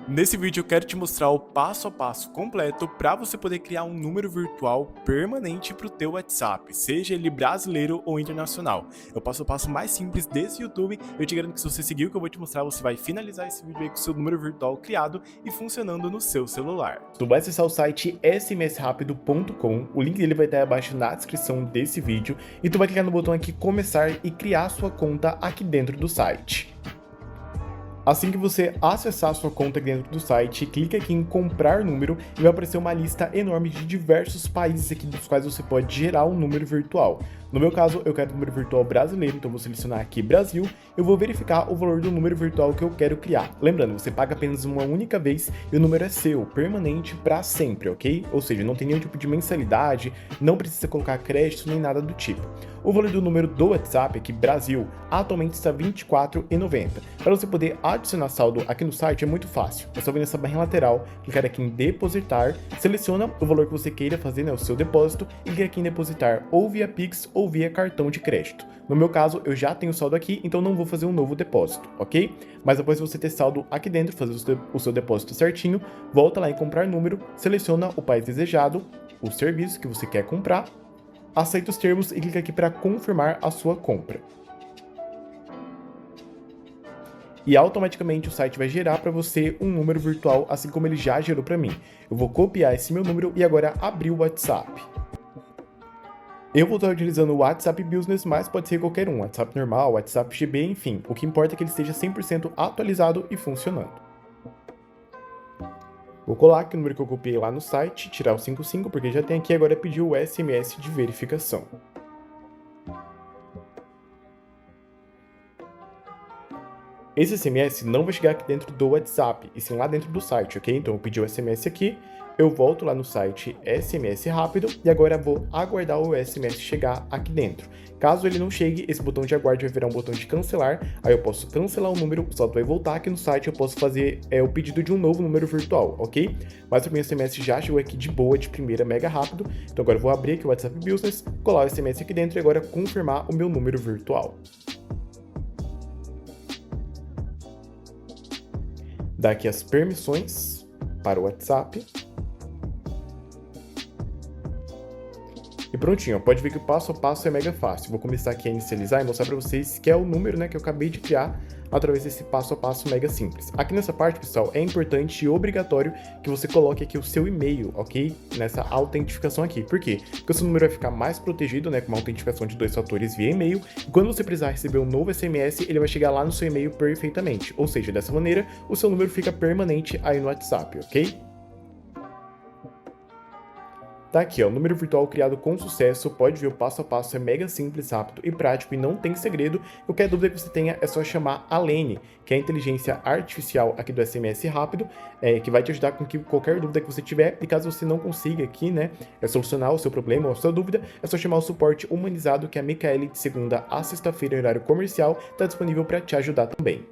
Nesse vídeo eu quero te mostrar o passo a passo completo para você poder criar um número virtual permanente para o teu WhatsApp, seja ele brasileiro ou internacional. É o passo a passo mais simples desse YouTube. Eu te garanto que se você seguir o que eu vou te mostrar, você vai finalizar esse vídeo aí com o seu número virtual criado e funcionando no seu celular. Tu vai acessar o site smsrapido.com, o link dele vai estar abaixo na descrição desse vídeo, e tu vai clicar no botão aqui começar e criar sua conta aqui dentro do site. Assim que você acessar a sua conta dentro do site, clica aqui em comprar número e vai aparecer uma lista enorme de diversos países aqui dos quais você pode gerar um número virtual. No meu caso, eu quero um número virtual brasileiro, então vou selecionar aqui Brasil. Eu vou verificar o valor do número virtual que eu quero criar. Lembrando, você paga apenas uma única vez e o número é seu, permanente para sempre, ok? Ou seja, não tem nenhum tipo de mensalidade, não precisa colocar crédito nem nada do tipo. O valor do número do WhatsApp aqui, Brasil, atualmente está R$ 24,90. Para você poder adicionar saldo aqui no site é muito fácil. É só vir nessa barrinha lateral, clicar aqui em depositar, seleciona o valor que você queira fazer, né, o seu depósito, e clica aqui em depositar ou via Pix ou via cartão de crédito. No meu caso, eu já tenho saldo aqui, então não vou fazer um novo depósito, ok? Mas depois de você ter saldo aqui dentro, fazer o seu depósito certinho, volta lá em comprar número, seleciona o país desejado, o serviço que você quer comprar, aceita os termos e clica aqui para confirmar a sua compra. E automaticamente o site vai gerar para você um número virtual, assim como ele já gerou para mim. Eu vou copiar esse meu número e agora abrir o WhatsApp. Eu vou estar utilizando o WhatsApp Business, mas pode ser qualquer um, WhatsApp normal, WhatsApp GB, enfim. O que importa é que ele esteja 100% atualizado e funcionando. Vou colar aqui o número que eu copiei lá no site, tirar o 55, porque já tem aqui, agora pedir o SMS de verificação. Esse SMS não vai chegar aqui dentro do WhatsApp, e sim lá dentro do site, ok? Então eu pedi o SMS aqui, eu volto lá no site SMS Rápido, e agora vou aguardar o SMS chegar aqui dentro. Caso ele não chegue, esse botão de aguarde vai virar um botão de cancelar, aí eu posso cancelar o número, o saldo vai voltar aqui no site, eu posso fazer o pedido de um novo número virtual, ok? Mas o meu SMS já chegou aqui de boa, de primeira, mega rápido, então agora eu vou abrir aqui o WhatsApp Business, colar o SMS aqui dentro e agora confirmar o meu número virtual. Dar aqui as permissões para o WhatsApp. E prontinho, pode ver que o passo a passo é mega fácil. Vou começar aqui a inicializar e mostrar para vocês que é o número, né, que eu acabei de criar através desse passo a passo mega simples. Aqui nessa parte, pessoal, é importante e obrigatório que você coloque aqui o seu e-mail, ok? Nessa autentificação aqui. Por quê? Porque o seu número vai ficar mais protegido, né, com uma autentificação de 2 fatores via e-mail. E quando você precisar receber um novo SMS, ele vai chegar lá no seu e-mail perfeitamente. Ou seja, dessa maneira, o seu número fica permanente aí no WhatsApp, ok? Tá aqui, ó, o número virtual criado com sucesso, pode ver o passo a passo, é mega simples, rápido e prático e não tem segredo. Qualquer dúvida que você tenha é só chamar a Lene, que é a inteligência artificial aqui do SMS Rápido, que vai te ajudar com qualquer dúvida que você tiver. E caso você não consiga aqui, né, solucionar o seu problema ou a sua dúvida, é só chamar o suporte humanizado, que é a Micaele, de segunda a sexta-feira, em horário comercial, tá disponível para te ajudar também.